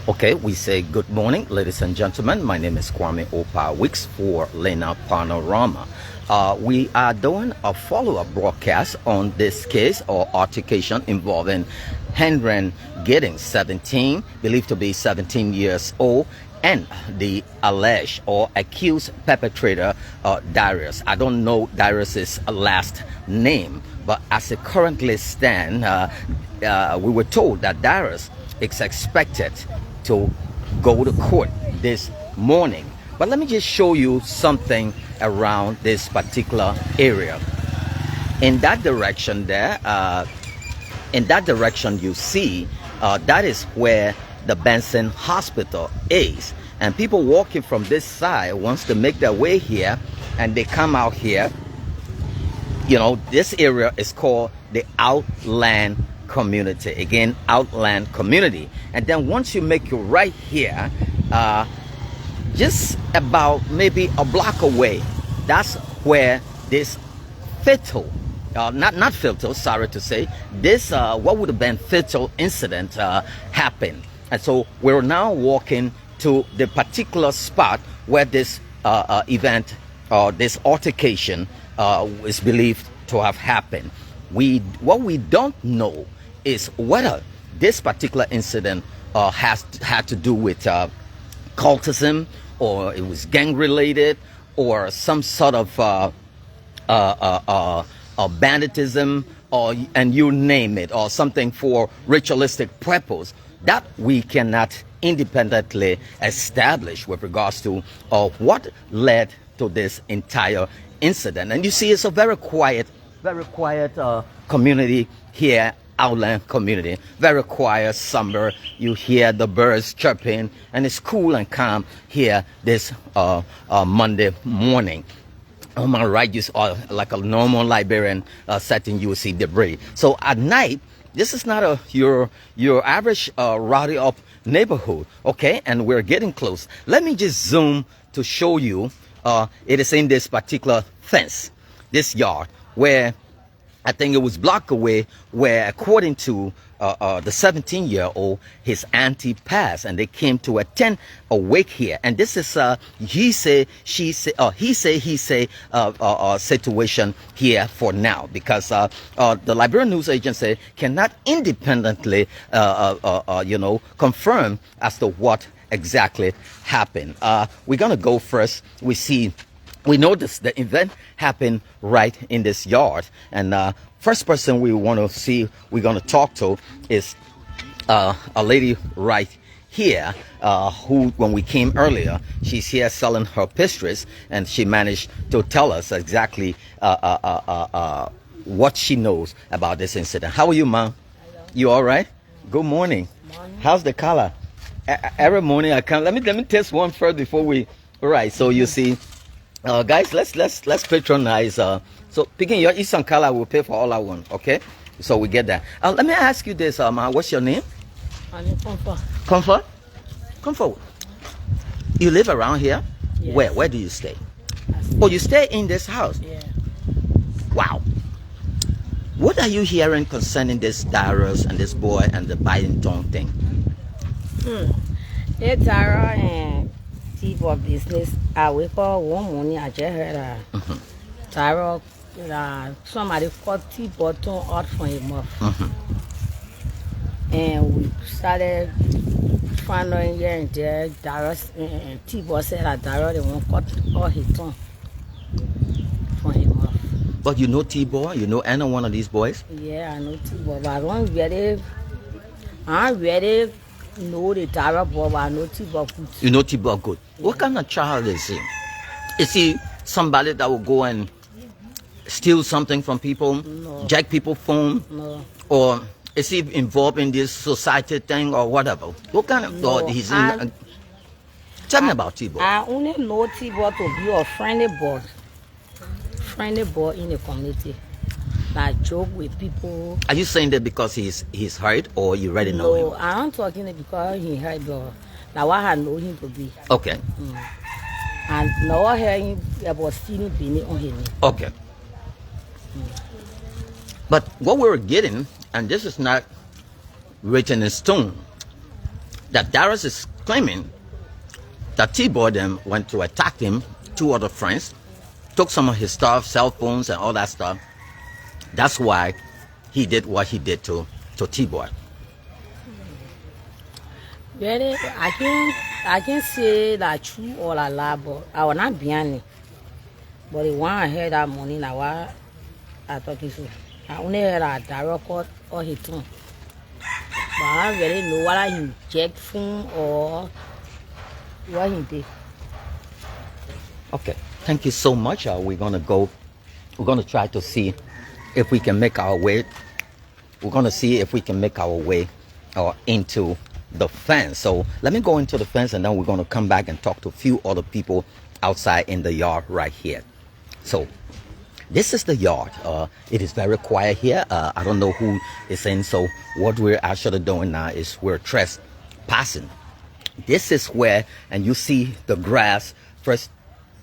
Okay, we say good morning, ladies and gentlemen. My name is Kwame Opa Wicks for Lena Panorama. We are doing a follow-up broadcast on this case or altercation involving Henry Giddings, 17, believed to be 17 years old, and the alleged or accused perpetrator, Dairus. I don't know Dairus's last name, but as it currently stands, we were told that Dairus is expected to go to court this morning. But let me just show you something around this particular area. In that direction there, you see, that is where the Benson Hospital is. And people walking from this side wants to make their way here, and they come out here. You know, this area is called the Outland Community. Again, Outland Community. And then once you make your right here, just about maybe a block away, that's where this fatal, not fatal, sorry to say, this what would have been fatal incident happened. And so we're now walking to the particular spot where this event, this altercation is believed to have happened. What we don't know is whether this particular incident had to do with cultism, or it was gang related, or some sort of banditism, and you name it, or something for ritualistic purpose. That we cannot independently establish with regards to what led to this entire incident. And you see, it's a very quiet community here, Outland Community. Very quiet, somber. You hear the birds chirping, and it's cool and calm here this Monday morning. On my right, you like a normal Liberian setting, you will see debris. So at night, this is not your average rowdy up neighborhood, okay? And we're getting close. Let me just zoom to show you. It is in this particular fence, this yard, where I think it was blocked away, where according to the 17-year-old, his auntie passed, and they came to attend a wake here. And this is he say, she say, he say situation here for now, because the Liberian news agency cannot independently confirm as to what exactly happened. We're gonna go first. We noticed the event happened right in this yard, and first person we're going to talk to is a lady right here, who, when we came earlier, she's here selling her pastries, and she managed to tell us exactly what she knows about this incident. How are you, ma'am? You all right? Good morning. Morning. How's the color? Every morning I come. Let me test one first before we. All right. So you see. Guys, let's patronize. So picking your Eastern color will pay for all I want. Okay, so we get that. Let me ask you this, what's your name? Comfort. Comfort. You live around here? Yes. Where do you stay? Oh, you stay in this house? Yeah. Wow. What are you hearing concerning this Dairus and this boy and the Biden tongue thing? Yeah, Dairus and T-Boy business. I wake up one morning, I just heard Dairus, somebody called T-Boy tongue out from his mouth. And we started finding here and there. Dairus and T-Boy said that Dairus, they won't cut all his tongue from his mouth. But you know T-Boy? You know any one of these boys? Yeah, I know T-Boy, but I don't really know the Dairus boy, but I know T-Boy good. You know T-Boy good. Yeah. What kind of child is he? Is he somebody that will go and steal something from people? No. Jack people's phone? No. Or is he involved in this society thing or whatever? What kind of thought he's in? Tell me about T-Boy. I only know T-Boy to be a friendly boy in the community. Like joke with people. Are you saying that because he's hurt, or you already know him? No, I'm talking because he hurt, but that's what I know him to be. Okay. And now I hear him about stealing penny on him. Okay. But what we're getting, and this is not written in stone, that Dairus is claiming that T-Boy then went to attack him, 2 other friends, took some of his stuff, cell phones and all that stuff. That's why he did what he did to T-Boy. Really, I can't say that true or a lie, but I will not behind it. But the one I heard that morning, now I talking to, I only heard that Dairus caught or he turned. But I don't really know what I inject from or what he did. Okay, thank you so much. We're gonna try to see if we can make our way. We're gonna see if we can make our way into the fence. So let me go into the fence, and then we're gonna come back and talk to a few other people outside in the yard right here. So this is the yard. It is very quiet here. I don't know who is in. So what we're actually doing now is we're trespassing. This is where, and you see the grass. First,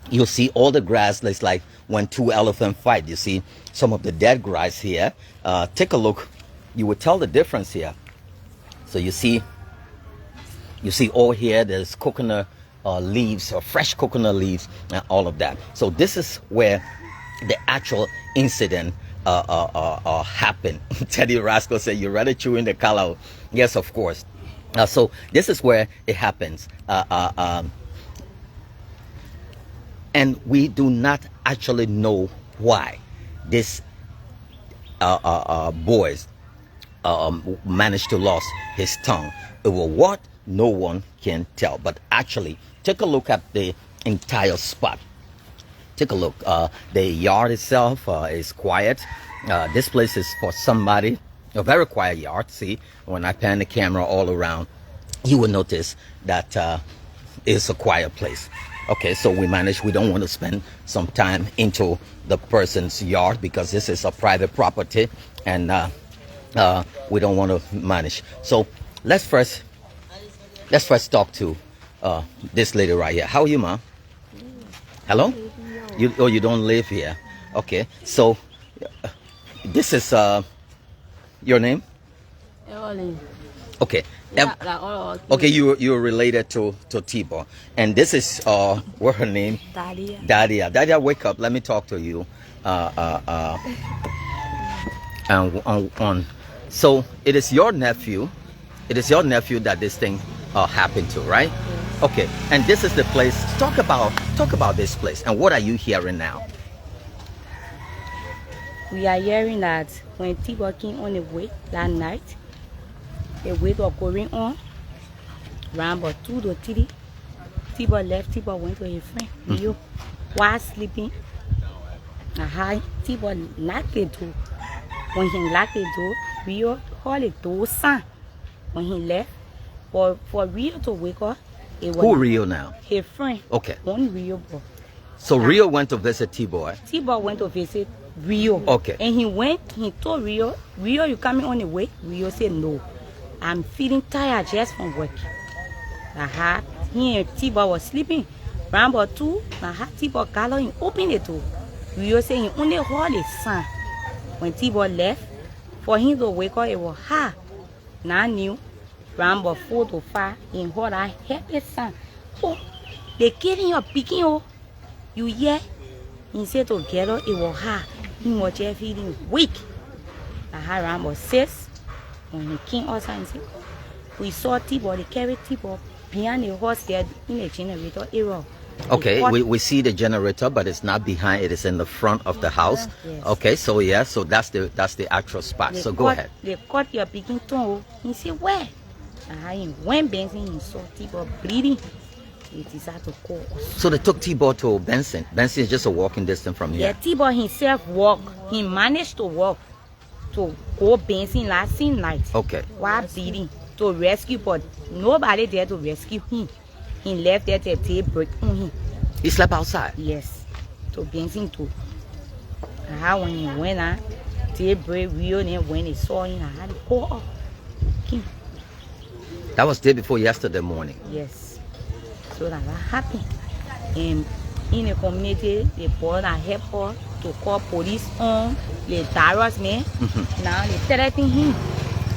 you'll see all the grass. It's like when 2 elephants fight. You see some of the dead grass here. Take a look. You would tell the difference here. So you see all here. There's coconut leaves, or fresh coconut leaves, and all of that. So this is where the actual incident happened. Teddy Rascal said, "You're rather chewing the color." Yes, of course. So this is where it happens. And we do not actually know why this boys managed to lose his tongue. Over what? No one can tell. But actually, take a look at the entire spot. Take a look. The yard itself is quiet. This place is for somebody. A very quiet yard. See, when I pan the camera all around, you will notice that it's a quiet place. Okay, so we don't want to spend some time into the person's yard because this is a private property, and we don't want to manage. So let's first talk to this lady right here. How are you, ma? Hello? You don't live here? Okay, so this is your name? Okay. Okay, you're related to T-Boy, and this is what's her name? Dadia. Dadia, wake up. Let me talk to you. So it is your nephew. It is your nephew that this thing happened to, right? Yes. Okay. And this is the place. Talk about this place. And what are you hearing now? We are hearing that when T-Boy came on the way that night, the wait was going on. Around about 2 to 3, T-Boy left. T-Boy went to his friend. Rio was sleeping. T-Boy locked the door. When he locked the door, Rio called the door son. When he left, for Rio to wake up, it was who Rio now? His friend. Okay. One Rio boy. So Rio went to visit T-Boy. T-Boy went to visit Rio. Okay. And he told Rio, you coming on the way? Rio said no. I'm feeling tired just from work. He and T-Boy was sleeping. Around about 2, T-Boy got and opened the door. Rio said he only heard his son. When T-Boy left, for him to wake up, it was hard. Now I knew. Around about 4 to 5, he heard I help his son. Oh, they killing your picking, oh. You hear? He said together, it was hard. He was just feeling weak. Around about 6, when he came outside and said, we saw T-Boy, they carried T-Boy behind the horse there in the generator area. Okay, we see the generator, but it's not behind, it is in the front of the house. Yes. Okay, so yeah, so that's the actual spot. So go ahead. They caught your picking tongue. He said, where? He went Benson, he saw T-Boy bleeding. He decided to call us. So they took T-Boy to Benson. Benson is just a walking distance from here. Yeah, T-Boy himself walked. He managed to walk to go Benson last night. Okay. While bleeding to rescue, but nobody there to rescue him. He left there till day break on him. He slept outside? Yes. To Benson too. When he went out, day break, when he saw him, I had to call up. Him. That was day before yesterday morning. Yes. So that happened. And in the community, they brought a helper to call police on the Dairus man. Now they threatening him.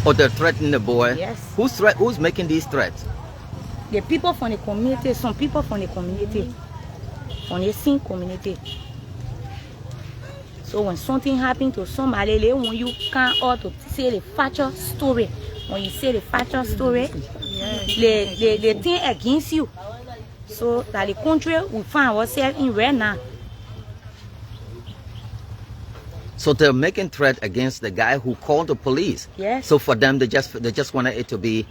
Oh, they're threatening the boy? Yes. Who's making these threats? the people from the community, some people from the community, from the same community. So when something happened to somebody, they want you come out to say the factual story. When you say the factual story, they think against you. So that the country we find ourselves in right now. So they're making threat against the guy who called the police. Yes. So for them, they just wanted it to be.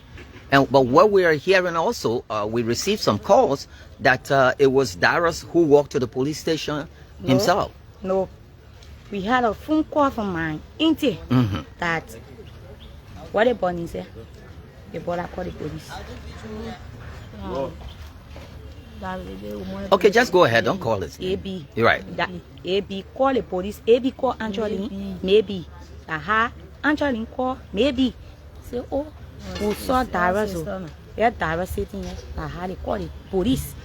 But what we are hearing also, we received some calls that it was Dairus who walked to the police station himself. No. We had a phone call from my auntie that what the bunny said. The brother called the police. Okay, just go ahead. Don't call it. AB. You're right. That AB call the police. AB call Angeline. Maybe. Angeline call. Maybe. Say, oh, we saw Dairus. Yeah, Dairus sitting here. They call the police.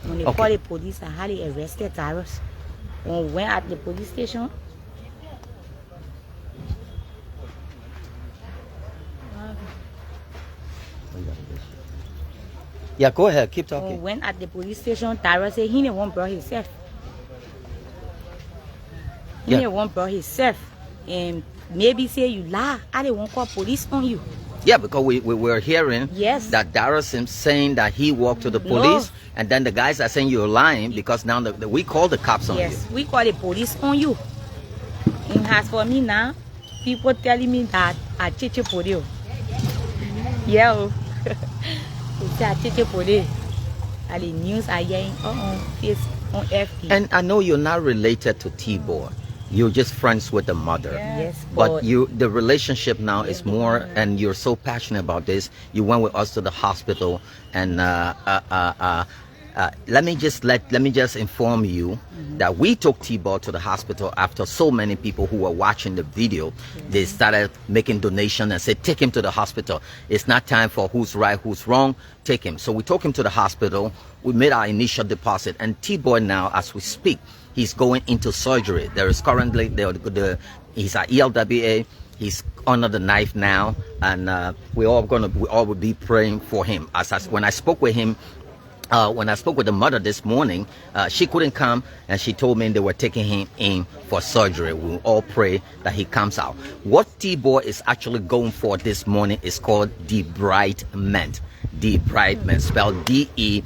When they call the police, they arrested Dairus. When we went at the police station, yeah, go ahead. Keep talking. when we went at the police station, Dairus said he didn't want brought himself. He didn't want brought himself. And maybe say you lie, I didn't want to call police on you. Yeah, because we were hearing that Dairus is saying that he walked to the police, and then the guys are saying you're lying because now we call the cops on you. Yes, we call the police on you. And as for me now, people telling me that I cheat police. Yeah, they say I cheat police. And the news are hearing on FB. And I know you're not related to T-Boy. You're just friends with the mother. Yes, but the relationship now is more, and you're so passionate about this. You went with us to the hospital, and let me just inform you that we took T-Boy to the hospital after so many people who were watching the video. They started making donations and said, take him to the hospital. It's not time for who's right, who's wrong. Take him. So we took him to the hospital. We made our initial deposit, and T-Boy now, as we speak, he's going into surgery. There is currently he's at ELWA. He's under the knife now, and we all will be praying for him. When I spoke with him, when I spoke with the mother this morning, she couldn't come, and she told me they were taking him in for surgery. We will all pray that he comes out. What T-Boy is actually going for this morning is called debridement. Debridement, spelled D-E-B-R-I-D-E-M-E-N-T.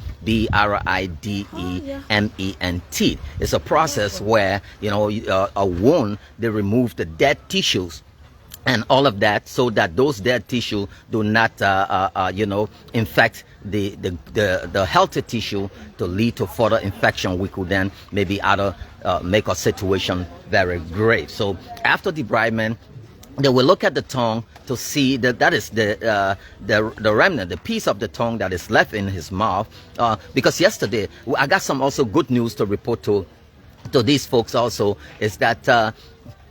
It's a process where, a wound, they remove the dead tissues and all of that, so that those dead tissue do not, infect the healthy tissue to lead to further infection. We could then maybe make a situation very grave. So after debridement, they will look at the tongue to see that is the remnant, the piece of the tongue that is left in his mouth. Because yesterday, I got some also good news to report to these folks also, is that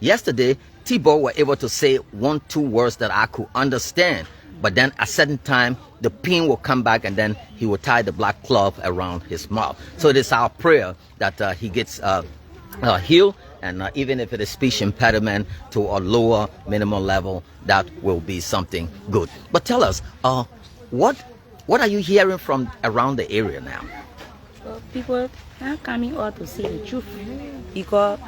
yesterday, T-Boy were able to say 1-2 words that I could understand. But then at a certain time, the pain will come back, and then he will tie the black cloth around his mouth. So it is our prayer that he gets healed. And even if it is speech impediment to a lower minimum level, that will be something good. But tell us, what are you hearing from around the area now? So people are coming out to say the truth, because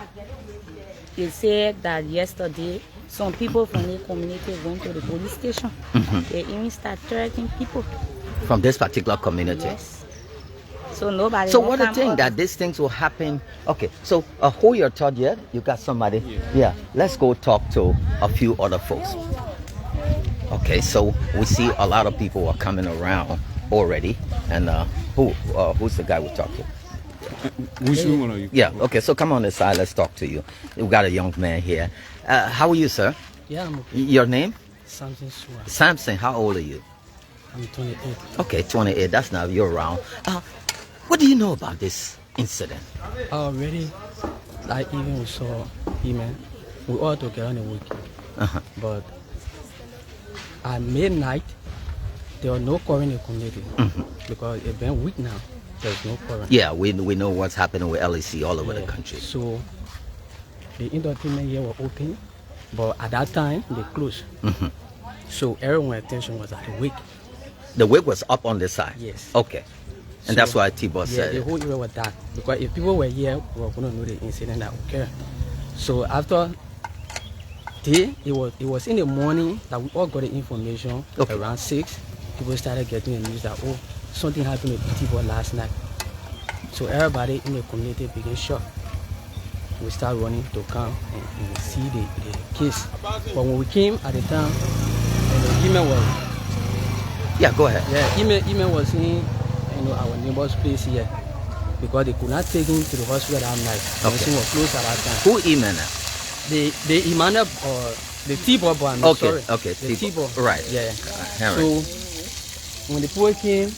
they said that yesterday some people from the community went to the police station. They even start threatening people from this particular community. Yes. So nobody. So what do you think that these things will happen? Okay, so hold your thought yet. You got somebody? Yeah. Let's go talk to a few other folks. Okay, so we see a lot of people are coming around already, and who's the guy we talked to? Which one are you? Yeah. Okay, so come on this side. Let's talk to you. We got a young man here. How are you, sir? Yeah, I'm okay. Your name? Samson Sua. Samson. How old are you? I'm 28. Okay, 28. That's now you're around. What do you know about this incident? Already, like even we saw him, we all together on the week. But at midnight, there was no quarrel in the community because it's been a week now. There's no quarrel. Yeah, we know what's happening with LEC all over the country. So the entertainment here was open, but at that time they closed. So everyone's attention was at the week. The wig was up on this side? Yes. Okay. And So, that's why T-Boy Yeah, said the it. whole area was dark. Because if people were here, we were going to know the incident that occurred. So after it was in the morning that we all got the information. Okay. Around 6, people started getting the news that, oh, something happened to T-Boy last night. So everybody in the community began shocked. We start running to come and see the case. But when we came at the time, the email was Yeah, go ahead. email was in our neighbor's place here because they could not take him to the hospital that night. Okay. Everything was closed at that time. Who emailed that? The Emmanuel or the T-Boy boy, I'm Okay, sorry. okay, The T-Boy. T-Boy. Right. Yeah. Henry. So when the people came,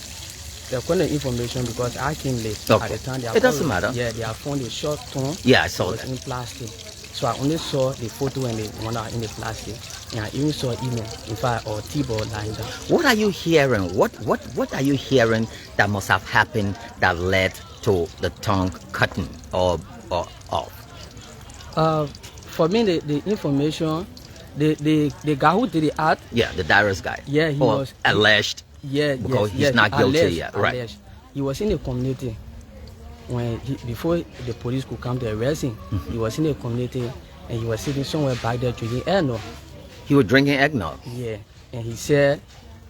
they got the information because I came late. Okay. At the time, It doesn't matter. Yeah, they have found a short tongue. Yeah, I saw was that. in plastic. So I only saw the photo and the one in the plastic. And I even saw email, in fact, or T-Boy lying down. What are you hearing? What are you hearing that must have happened that led to the tongue cutting or off? For me, the information, the guy who did the art, Yeah, the Dairus guy. Yeah, he or was- alleged. because he's not guilty alleged, yet. Right. alleged. He was in the community when before the police could come to arrest him. Mm-hmm. He was in the community and he was sitting somewhere back there drinking no. He was drinking eggnog. Yeah, and he said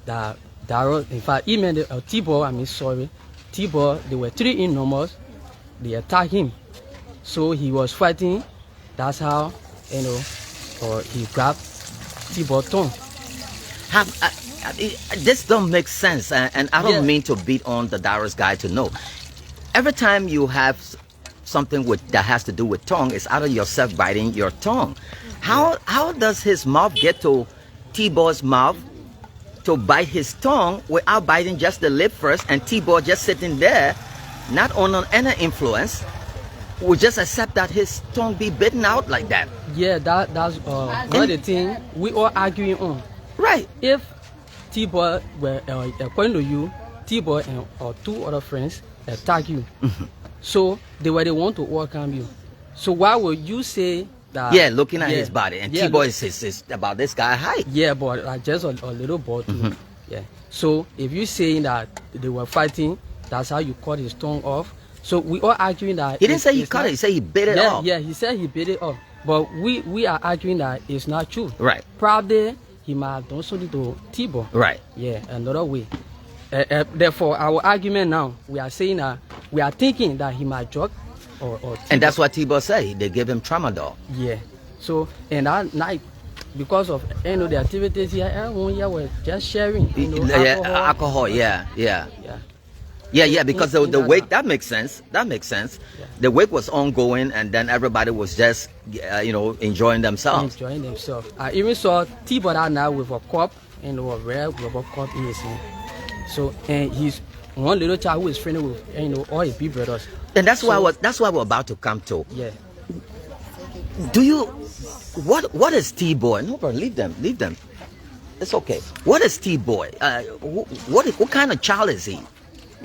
that Dairus, in fact, even the T-Boy, T-Boy, there were 3 enormous. They attacked him, so he was fighting. That's how or he grabbed T-Boy tongue. This don't make sense, and I don't Yeah. mean to beat on the Dairus guy to know. Every time you have something that has to do with tongue, it's out of yourself biting your tongue. How does his mouth get to T-Boy's mouth to bite his tongue without biting just the lip first, and T-Boy just sitting there, not under any influence, would just accept that his tongue be bitten out like that? Yeah, that's one of the things we all arguing on. Right. If T-Boy were, according to you, T-Boy and or 2 other friends attack you, so they were the one to overcome you. So why would you say that? Yeah, looking at yeah, his body, and yeah, T-Boy is about this guy height. Yeah, but like just a little ball too. Yeah. So if you saying that they were fighting, that's how you cut his tongue off. So we all arguing that He didn't say he it's cut not- it. He said he bit it yeah, off. Yeah, he said he bit it off. But we are arguing that it's not true. Right. Probably he might have done something to T-Boy. Right. Yeah, another way. Therefore, our argument now, we are saying that we are thinking that he might drug or And that's what T-Boy said. They gave him tramadol. yeah. So and that night, because of the activities here, everyone here was just sharing. Alcohol. Yeah. Because the wake, that makes sense. Yeah. The wake was ongoing, and then everybody was just enjoying themselves. Enjoying themselves. I even saw T-Boy that night with a cup and a red rubber cup in his hand. So and he's one little child who is friendly with all his big brothers. And that's So- why we're about to come to. Yeah. Do you? What is T-Boy? No, bro, leave them. It's okay. What is T-Boy? What kind of child is he?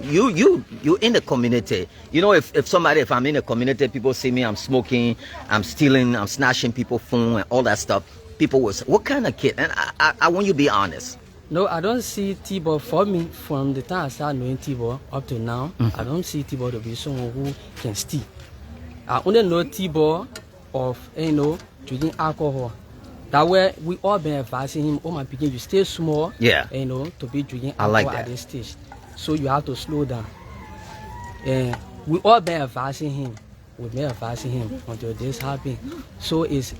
You in the community. If I'm in the community, people see me, I'm smoking, I'm stealing, I'm snatching people's phone and all that stuff. People will say, what kind of kid? And I want you to be honest. No, I don't see T-Boy for me from the time I started knowing T-Boy up to now. I don't see T-Boy to be someone who can steal. I only know T-Boy of drinking alcohol. That way we all been advising him, oh my pikin, you stay small, Yeah. to be drinking I alcohol like at that. this stage. So you have to slow down. And we all been advising him. We've been advising him until this happened. So it's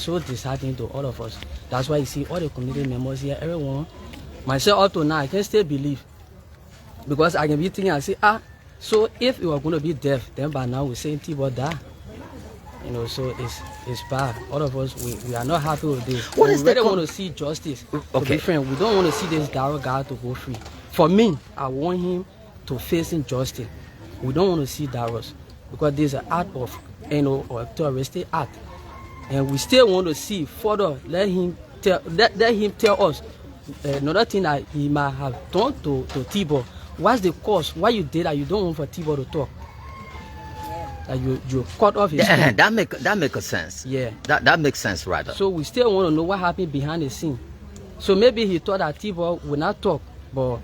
so disheartening to all of us. That's why you see all the community members here, everyone, myself up to now, I can still believe. Because I can be thinking, I say, so if we were going to be deaf, then by now we're saying T-Boy die. So it's bad. All of us, we are not happy with this. What we is the really want to see justice. To Okay. be frank, we don't want to see this Dairus guy to go free. For me, I want him to face injustice. We don't want to see Dairus because there's an act of or terroristic act, and we still want to see further. Let him tell us another thing that he might have done to T-Boy. What's the cause? Why you did that? You don't want for T-Boy to talk. That you cut off his Yeah, tongue. that make a sense. Yeah. That makes sense, rather. So we still want to know what happened behind the scene. So maybe he thought that T-Boy would not talk, but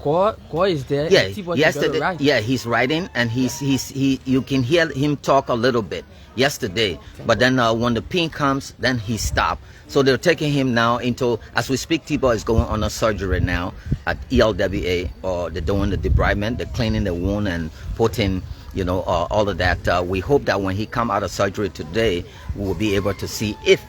God is there. Yeah, and T-Boy yesterday. right. Yeah, he's writing, and he. You can hear him talk a little bit yesterday. But then when the pin comes, then he stopped. So they're taking him now into, as we speak. T-Boy is going on a surgery now at ELWA, or they're doing the debridement, they're cleaning the wound and putting, you know, all of that. We hope that when he come out of surgery today, we will be able to see if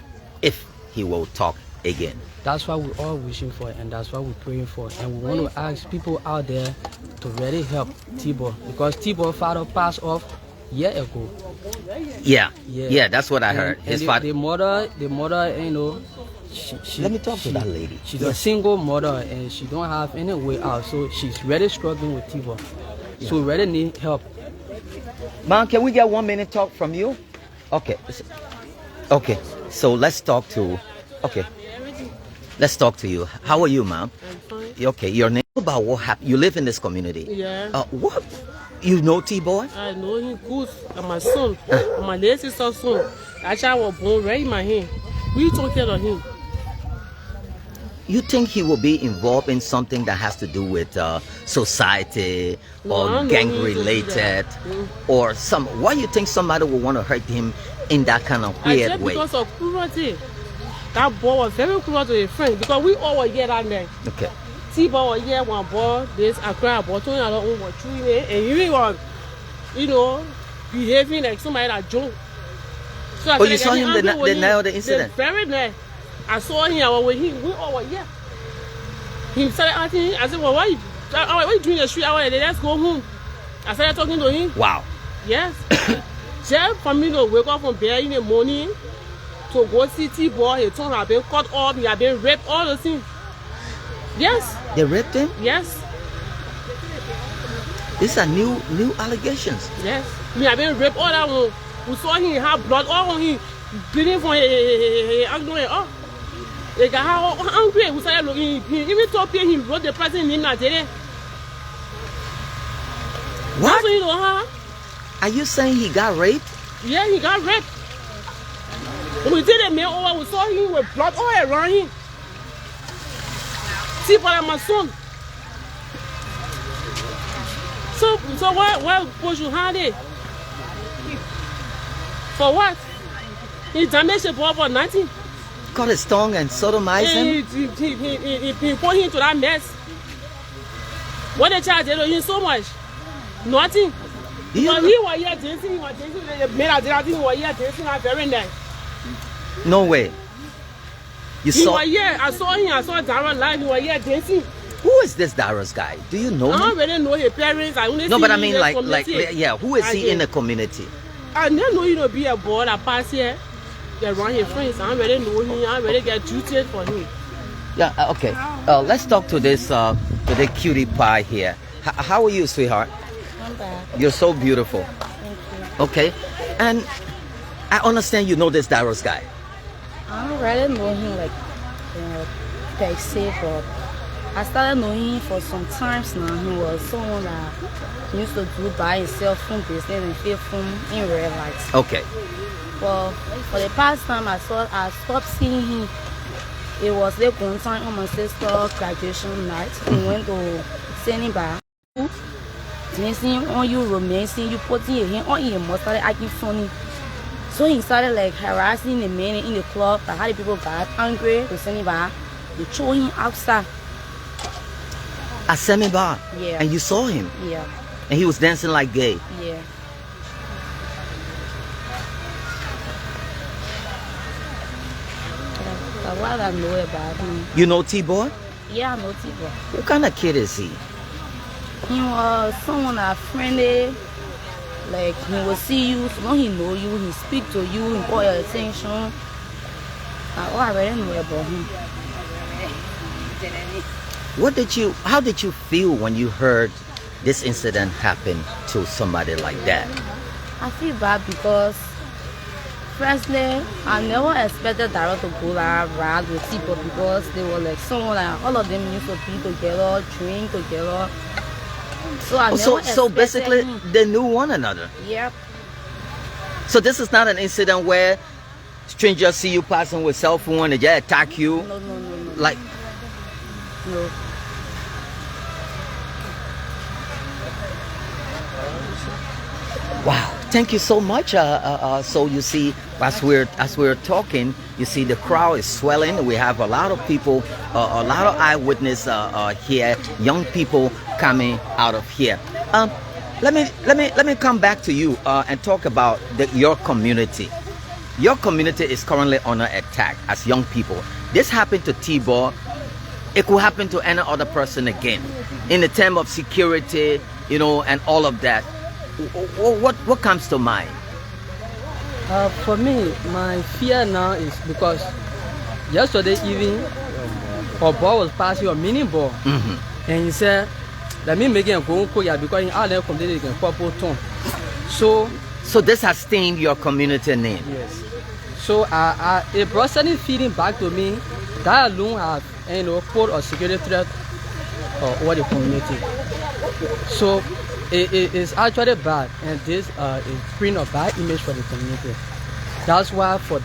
he will talk again. That's what we're all wishing for, and that's what we're praying for. And we want to ask people out there to really help T-Boy, because T-Boy's father passed off a year ago. Yeah, that's what I heard. His father. The mother, you know, Let me talk to that lady. She's a single mother, and she don't have any way out, so she's really struggling with T-Boy. So we really need help. Mom, can we get 1 minute talk from you? Okay. Okay. So let's talk to. Okay. Let's talk to you. How are you, ma'am? I'm fine. Okay. Your name. About what happened? You live in this community. Yeah. What? You know T-Boy? I know him good. And my son, and my little sister's son. Actually, I was born right in my hand. We took care of him. You think he will be involved in something that has to do with society or gang related or some? Why you think somebody would want to hurt him in that kind of weird way? Because of cruelty. That boy was very cruel to his friend, because we all were here that night. Okay. T-Boy was here, one boy, this, I cried about 20 other own was chewing it, and he was, you know, behaving like somebody that joke. So You saw him the night of the incident? The very night. I saw him, I was with him, we all were here. He started asking, I said, well, what are you doing in the street? I said, let's go home. I started talking to him. Wow. Yes. Just for me to wake up from bed in the morning to go see T-Boy, his tongue had been cut off, he had been raped, all those things. Yes. They raped him? Yes. These are new allegations. Yes. He had been raped, all that one. We saw him have blood all on him, bleeding from his oh. They got how angry. We started looking. He even told him he wrote the person name that day. What? So, you know, huh? Are you saying he got raped? Yeah, he got raped. When we did the mail over, we saw him with blood all around him. See, but my son. So why push you hard it? For what? He damaged the boy for nothing. Cut his tongue and sodomized him? He put him to that mess. What they charge him so much? Nothing. Because he was here dancing, the made I think he was here dancing that very night. No way. He was here, I saw Dairus live, he was here dancing. Who is this Dairus guy? Do you know I him? don't really know his parents. I only No, see but I him mean in the like, community. yeah, who is he in the community? I never know you to be a boy that pass here. They run his friends. I don't really know him. I don't really get duty for him. Yeah, okay. Let's talk to this to the cutie pie here. How are you, sweetheart? I'm back. You're so beautiful. Thank you. Okay. And I understand you know this Dairus guy. I don't really know him like per se, but I started knowing him for some times now. He was someone that used to do by himself phone business and flip phone in real life. Okay. But for the past time I stopped seeing him. It was like one time on my sister's graduation night. We went to sending back. Dancing on you, romancing you, putting your hand on your mouth, started acting funny. So he started like harassing the men in the club. Like how the people got angry to send him back. They threw him outside. At Semi-Bar? Yeah. And you saw him? Yeah. And he was dancing like gay? Yeah. That's what I know about him. You know T-Boy? Yeah, I know T-Boy. What kind of kid is he? He was someone that friendly. Like he will see you, so when he know you, he speak to you, he call your attention. That's all I really know about him. How did you feel when you heard this incident happen to somebody like that? I feel bad because firstly, I never expected Dairus to go like ride with people because they were like someone like all of them used to be together, drink together. So I never So basically him. they knew one another. Yep. So this is not an incident where strangers see you passing with cell phone and they attack you. No. Like No. thank you so much. So you see, as we're talking, you see the crowd is swelling. We have a lot of people, a lot of eyewitnesses here, young people coming out of here. Let me come back to you and talk about your community. Your community is currently under attack as young people. This happened to T-Boy. It could happen to any other person again. In the term of security, you know, and all of that. What comes to mind? For me, my fear now is because yesterday evening, a boy was passing a mini ball, and he said, "Let me make it go here because in all their community can purple tone." So this has stained your community name. Yes. So it brought certain feeling back to me that alone have put a security threat over the community. So it is actually bad, and this is bringing a bad image for the community. That's why for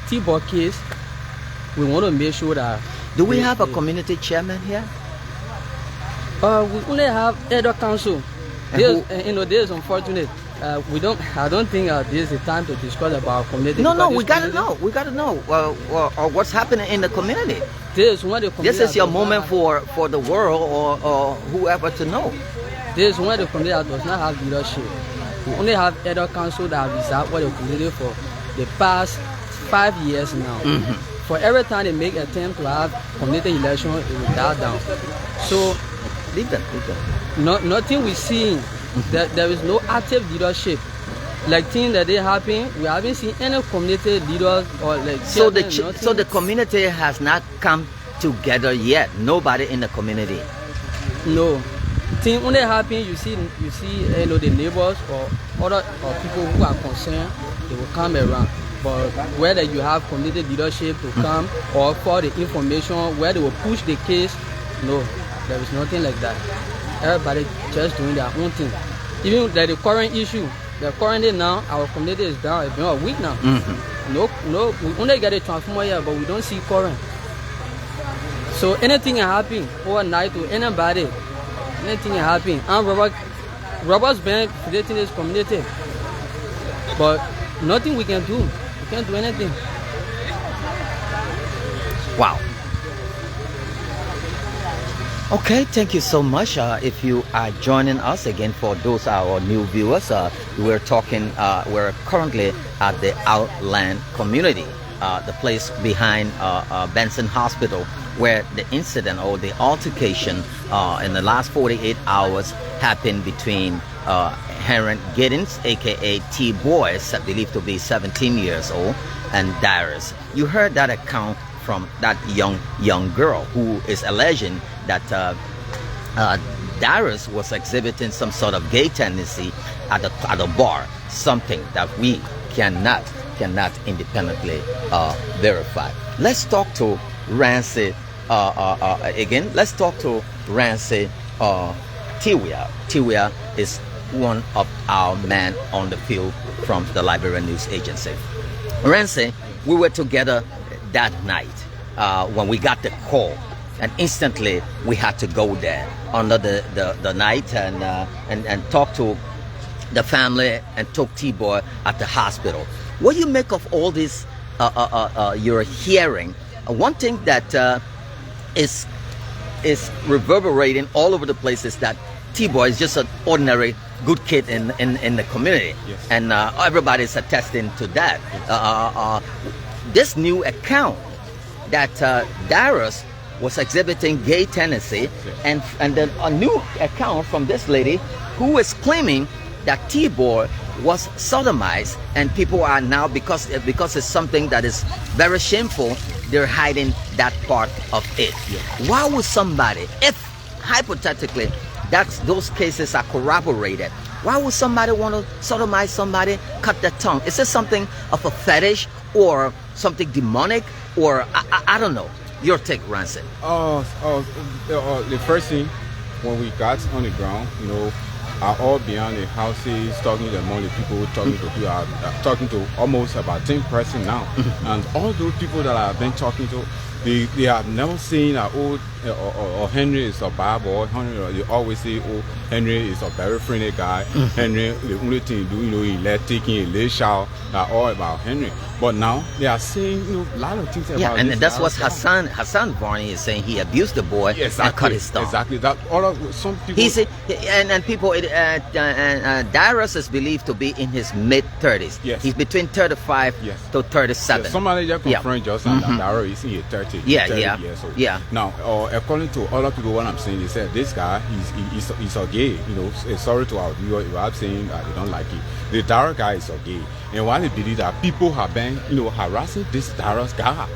T-Boy case, we want to make sure that. Do we have a community chairman here? We only have elder council. This is unfortunate. I don't think this is the time to discuss about community. No, we gotta know. We gotta know what's happening in the community. This is your moment for the world or whoever to know. This is one of the community that does not have leadership. We only have elder council that reserve what the community for the past 5 years now. For every time they make attempt to have community election, it will die down. So leave them. Nothing we see. There is no active leadership. Like things that they happen, we haven't seen any community leaders or like. So the community has not come together yet. Nobody in the community. No. Thing only happen. You see the neighbors or other people who are concerned, they will come around. But whether you have community leadership to come or for the information where they will push the case, no, there is nothing like that. Everybody just doing their own thing. Even the current issue, currently now our community is down. It's been a week now. No, we only get a transformer here, but we don't see current. So anything can happen overnight to anybody. Anything can happen. And robbers been creating this community, but nothing we can do. We can't do anything. Wow. Okay, thank you so much. If you are joining us again, for those our new viewers, we're currently at the Outland community, the place behind Benson Hospital, where the incident or the altercation in the last 48 hours happened between Henry Giddings, aka T-Boy, believed to be 17 years old, and Dairus. You heard that account from that young girl who is alleging that Dairus was exhibiting some sort of gay tendency at a bar, something that we cannot independently verify. Let's talk to Rancy again. Let's talk to Rancy Tiwia. Tiwia is one of our men on the field from the Liberian News Agency. Rancy, we were together that night when we got the call, and instantly we had to go there under the night and talk to the family and took T-Boy at the hospital. What do you make of all this you're hearing? One thing that is reverberating all over the place is that T-Boy is just an ordinary good kid in the community. Yes. And everybody's attesting to that. This new account that Dairus was exhibiting gay tendency, and then a new account from this lady who is claiming that T-Boy was sodomized, and people are now, because it's something that is very shameful, they're hiding that part of it. Yeah. Why would somebody, if hypothetically those cases are corroborated, why would somebody want to sodomize somebody, cut their tongue? Is this something of a fetish or something demonic, or I don't know? Your take, Rancy. The first thing, when we got on the ground, are all beyond the houses, talking to among the people, talking to people, talking to almost about 10 person now. And all those people that I've been talking to, They have never seen that or Henry is a bad boy. Henry, they always say, oh, Henry is a very friendly guy. Henry, the only thing he do, he let taking a late shower. That all about Henry. But now they are saying, a lot of things about. Yeah, and this that's what Hassan. Hassan Barney is saying. He abused the boy Exactly, and cut his thumb. Exactly. That all of some people. And people. Dairus is believed to be in his mid-30s. Yes. He's between 35 to 37. Yes, somebody just confirmed just that Dairus is in his 30. Yeah, 30 yeah, years old. yeah. Now, according to other people, what I'm saying, they said this guy, he's a gay. Sorry to our viewers if I'm saying that they don't like it. The Dairus guy is a gay, and why they believe that people have been, harassing this Dairus guy.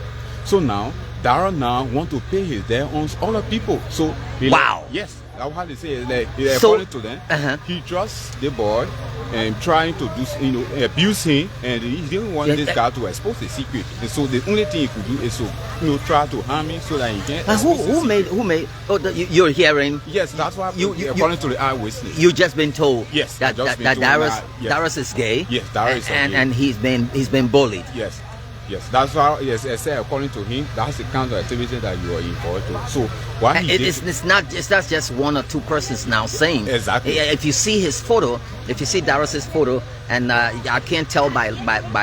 So now, Dairus now want to pay his debt on other people. So wow. Yes. That's how they say it. According to them, he trusts the boy and trying to do, abuse him, and he didn't want this guy to expose the secret. And so the only thing he could do is to, try to harm him so that he can't. Who made? Oh, you're hearing? Yes, that's why. According to the eyewitnesses, you just been told. Yes, that Dairus is gay. Yes, Dairus is gay, and he's been bullied. Yes. Yes, that's why. Yes, I said according to him, that's the kind of activity that you are involved in. So what he did, it's not just one or two persons now saying. Exactly. If you see his photo, if you see Dairus's photo, and I can't tell by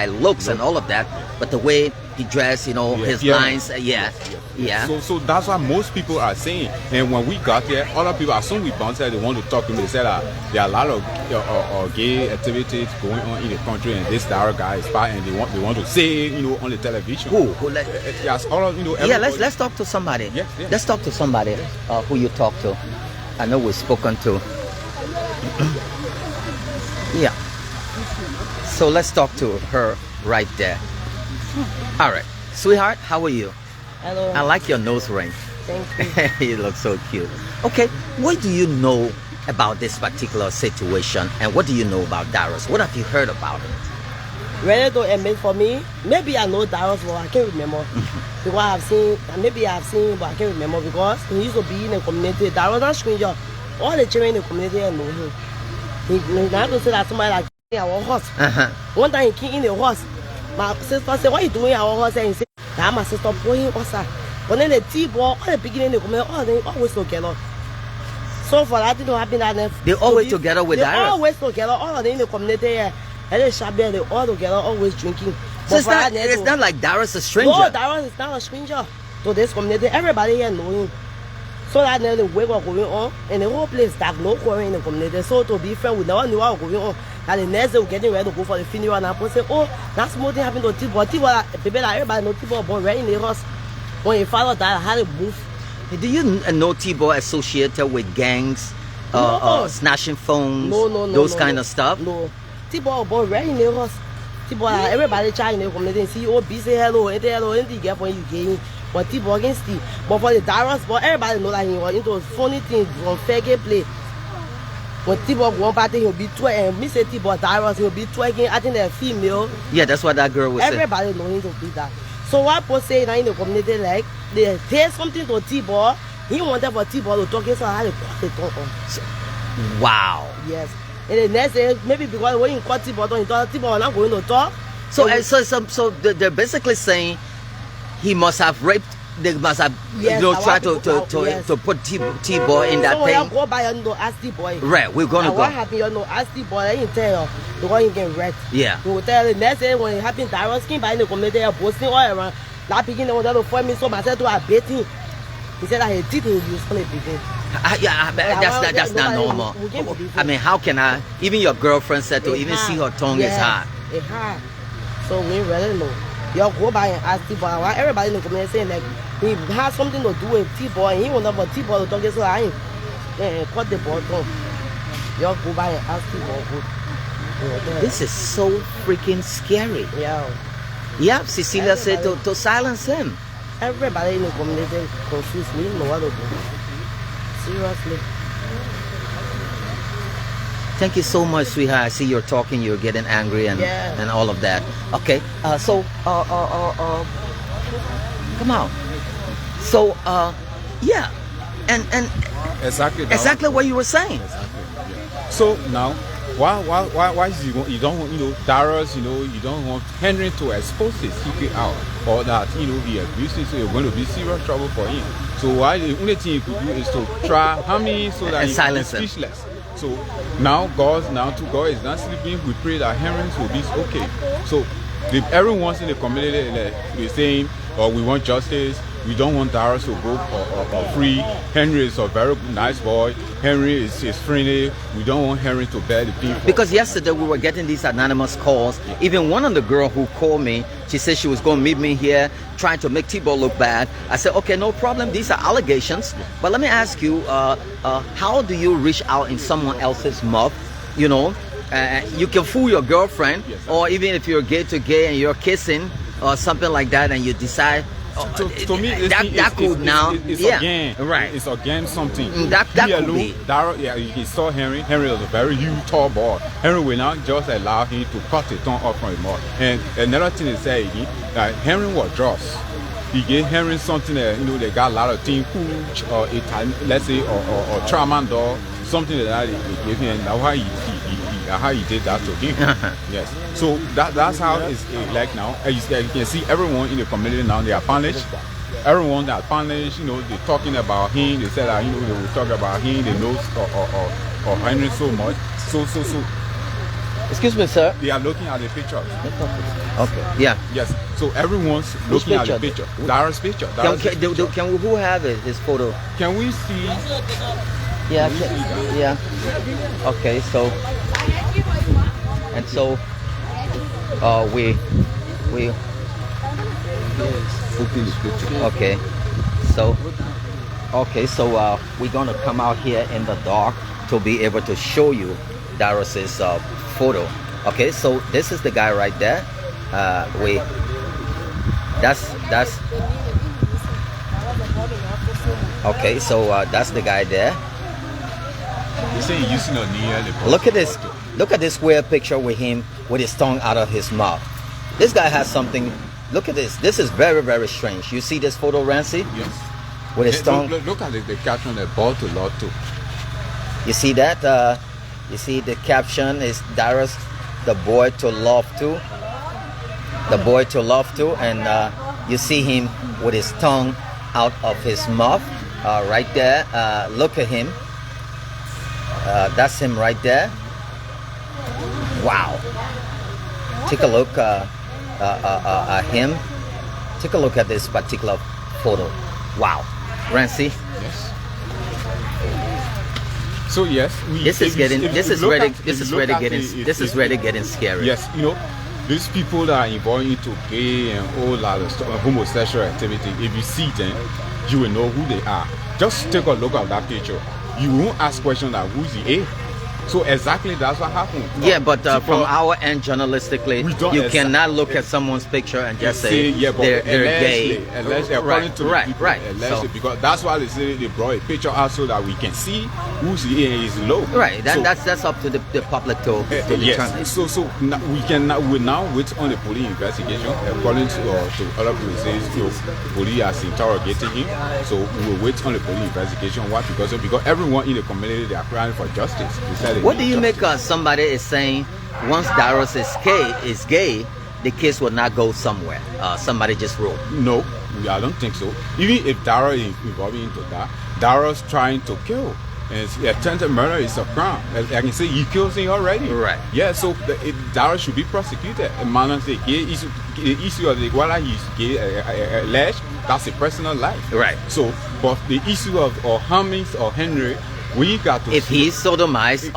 looks and all of that, but the way he dressed, his lines, yeah. So that's what most people are saying. And when we got there, other people, as soon as we bounced there, they want to talk to me. They said there are a lot of gay activities going on in the country, and this Dairus guy is part, and they want to say, on the television. Who? Yes, all of Yeah, let's talk to somebody. Yes. Let's talk to somebody who you talk to. I know we've spoken to. Yeah. So let's talk to her right there. All right, sweetheart, how are you? Hello. I like your nose ring. Thank you. You look so cute. Okay, what do you know about this particular situation, and what do you know about Dairus? What have you heard about it? Really don't admit for me. Maybe I know Dairus, but I can't remember. Because I've seen, but I can't remember because he used to be in the community. Dairus not stranger. All the children in the community know him. He not to say that somebody like our horse. One time he came in the horse. My sister said, "What are you doing our horse?" And he said, "That my sister pulling horse." But then the T-Boy, all the beginning in the community, all they always together. So for that, it don't happen that they always together with Dairus. They always together, all of them in the community. And they shop there, they all together, always drinking. So it's not like Dairus a stranger. No, Dairus is not a stranger to this community. Everybody here know him. So that now the wake was going on, and the whole place dark, no quarrel in the community. So to be friends, we never knew what was going on. And the next day we're getting ready to go for the funeral, and I say, "Oh, that's more thing happened to T-Boy. T-Boy, people like everybody know T-Boy born right in the house. When his father died, I had to move." Do you know T-Boy associated with gangs, snatching phones, those kind of stuff? No, T-Boy born right in the house. T-Boy, everybody trying in the community, see, oh, be say hello, and hello, and you get when you get. But T-Boy against T. But for the Dairus, but everybody know that he was into funny things from fair game play. When T-Boy go on party, he'll be twerking. And me say T-Boy Dairus, he'll be twerking. I think they're female. Yeah, that's what that girl was saying. Everybody know him to be that. So what people say now in the community, like, they say something to T-Boy. He wanted for T-Boy to talk, so I had to cut the tongue on. Wow. Yes. And the next day, maybe because when you cut T-Boy, he thought T-Boy not going to talk. So they're basically saying he must have raped. They must have tried to put T-Boy in that thing. Go by and ask T-Boy. Right, we're gonna go. What happened? Ask T-Boy. I didn't tell you because he get wrecked. Yeah. You will tell the next day when it happened. Dairus came by in the community, posting all around. That beginning they wanted to find me, so myself to abate him. He said that he did him use for the beginning. That's not normal. I mean, how can I? Even your girlfriend said to even see her tongue is hard. It's hard. So we really know. You go by and ask T-Boy. Everybody in the community saying like he has something to do with T-Boy, and he wanted for T-Boy to talk, so I cut the ball down. You go by and ask T-Boy. This is so freaking scary. Yeah. Yeah, Cecilia said to silence him. Everybody in the community confused. We didn't know what to do. Seriously. Thank you so much, sweetheart. I see you're talking, you're getting angry and all of that. Okay, come on. So, and exactly what you were saying. Exactly. Yeah. So now, Why is you don't want, Dairus, you don't want Henry to expose his secret out, or that, he abuses, so you're going to be serious trouble for him. So why the only thing you could do is to try harmony so that he can be speechless. So now God is not sleeping. We pray that Henry will be okay. So everyone in the community, they're saying, we want justice. We don't want Dairus to go or free. Henry is a very nice boy. Henry is friendly. We don't want Henry to bear the people. Because yesterday we were getting these anonymous calls. Even one of the girl who called me, she said she was going to meet me here, trying to make T-Boy look bad. I said, okay, no problem. These are allegations. But let me ask you, how do you reach out in someone else's mouth? You can fool your girlfriend, or even if you're gay to gay and you're kissing or something like that, and you decide. To me, it's again, right? It's again something. That could be. He saw Henry. Henry was a very huge, tall boy. Henry will not just allow him to cut the tongue off from his mouth. And another thing is that Henry was just. He gave Henry something that they got a lot of things, hooch or let's say or tramadol, something like that. They gave him, and that's why he did that to him. Yes. So that's how it's like now. You can see everyone in the community now, they are punished. Everyone that punished, they're talking about him. They said that, they will talk about him. They know or Henry so much. So. Excuse me, sir. They are looking at the pictures. Okay. Yeah. Yes. So everyone's looking at the picture. Dairus' picture. Can we, who have it, his photo? Can we see? Yeah. Yeah. Okay. So. And so. We. Okay. So we're gonna come out here in the dark to be able to show you Dairus's photo. Okay, so this is the guy right there. That's okay. So that's the guy there. Look at this. Look at this weird picture with him with his tongue out of his mouth. This guy has something. Look at this. This is very, very strange. You see this photo, Rancy? Yes. With his tongue. Look at the caption, the ball to Lord too. You see that? You see the caption is Dairus, the boy to love to. The boy to love to. And you see him with his tongue out of his mouth. Right there. Look at him. That's him right there. Wow. Take a look at him. Take a look at this particular photo. Wow. Rancy? Yes. So yes, this is really getting scary. Yes, these people that are involved into gay and all that homosexual activity, if you see them, you will know who they are. Just take a look at that picture. You won't ask questions like who's the A. So exactly that's what happened. Yeah, but from our end, journalistically, you cannot look at someone's picture and just say they're gay. Allegedly, according to the people, allegedly, because that's why they say they brought a picture out so that we can see who's is low. Right, that's up to the public to determine. Yes. So we now wait on the police investigation. According to other people, says police has interrogated him. So we will wait on the police investigation. Why? Because everyone in the community, they are crying for justice. What do you make somebody is saying once Dairus is gay, the case will not go somewhere? Somebody just wrote. No, I don't think so. Even if Dairus is involved into that, Dairus trying to kill. And attempted murder is a crime. I can say he kills him already. Right. Yeah, so Dairus should be prosecuted. The issue of whether he's gay alleged, that's a personal life. Right. So, but the issue of harming or Henry, we got to if he's sodomized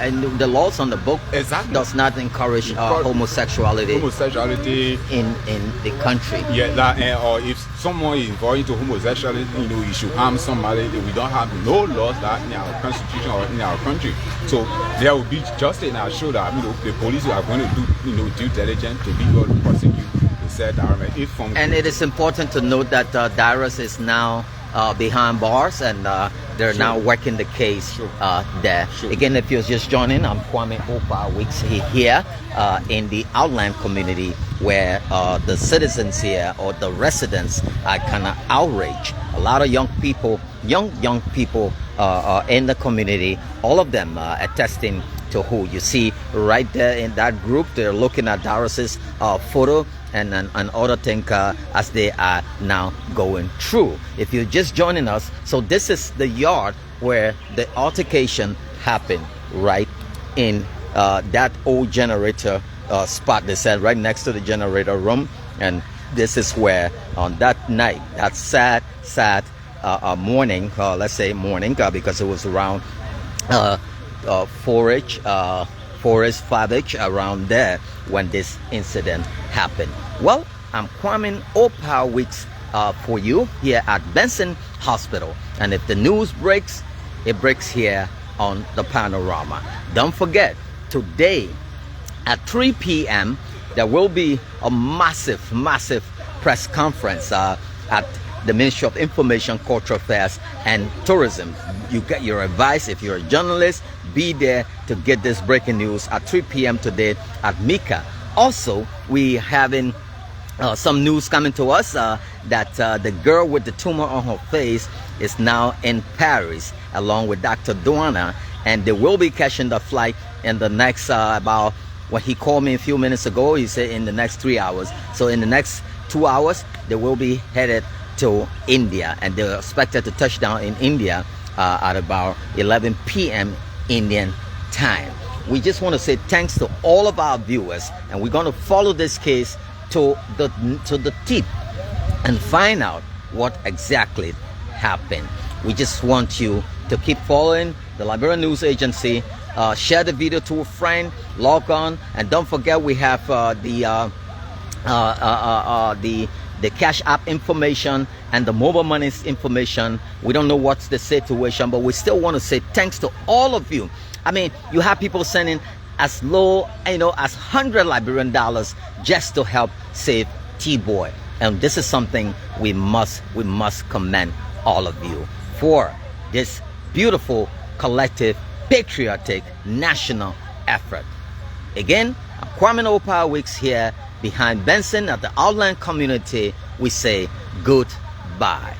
and the laws on the book does not encourage homosexuality in the country. Yeah, or if someone is involved into homosexuality, you should harm somebody. We don't have no laws that in our constitution or in our country. So there will be justice, and I show that the police are going to do due diligence to be able to prosecute. And it is important to note that Dairus is now behind bars, and they're now working the case there. Again, if you're just joining, I'm Kwame Opa Weeks here in the Outland community, where the citizens here or the residents are kind of outraged. A lot of young people in the community, all of them attesting to who. You see right there in that group, they're looking at Dairus's photo and other things as they are now going through. If you're just joining us, so this is the yard where the altercation happened, right in that old generator spot. They said right next to the generator room, and this is where on that night, that sad morning, let's say morning, because it was around 4-ish, 5-ish, around there when this incident happened. Well, I'm Kwame Opawix for you here at Benson Hospital, and if the news breaks, it breaks here on the Panorama. Don't forget, today at 3 p.m. there will be a massive press conference at the Ministry of Information, Cultural Affairs and Tourism. You get your advice. If you're a journalist, be there to get this breaking news at 3 p.m. today at Mika. Also, we having some news coming to us that the girl with the tumor on her face is now in Paris along with Dr. Duana, and they will be catching the flight in the next about, when he called me a few minutes ago, he said in the next 3 hours. So in the next 2 hours, they will be headed to India, and they're expected to touch down in India at about 11 p.m. Indian time. We just want to say thanks to all of our viewers, and we're going to follow this case to the tip and find out what exactly happened. We just want you to keep following the Liberian News Agency. Share the video to a friend, log on, and don't forget we have the Cash App information and the mobile money information. We don't know what's the situation, but we still want to say thanks to all of you. I mean, you have people sending as low, as $100 Liberian dollars just to help save T-Boy, and this is something we must commend all of you for this beautiful, collective, patriotic, national effort. Again, I'm Kwame Opawix here behind Benson at the Outland Community. We say goodbye.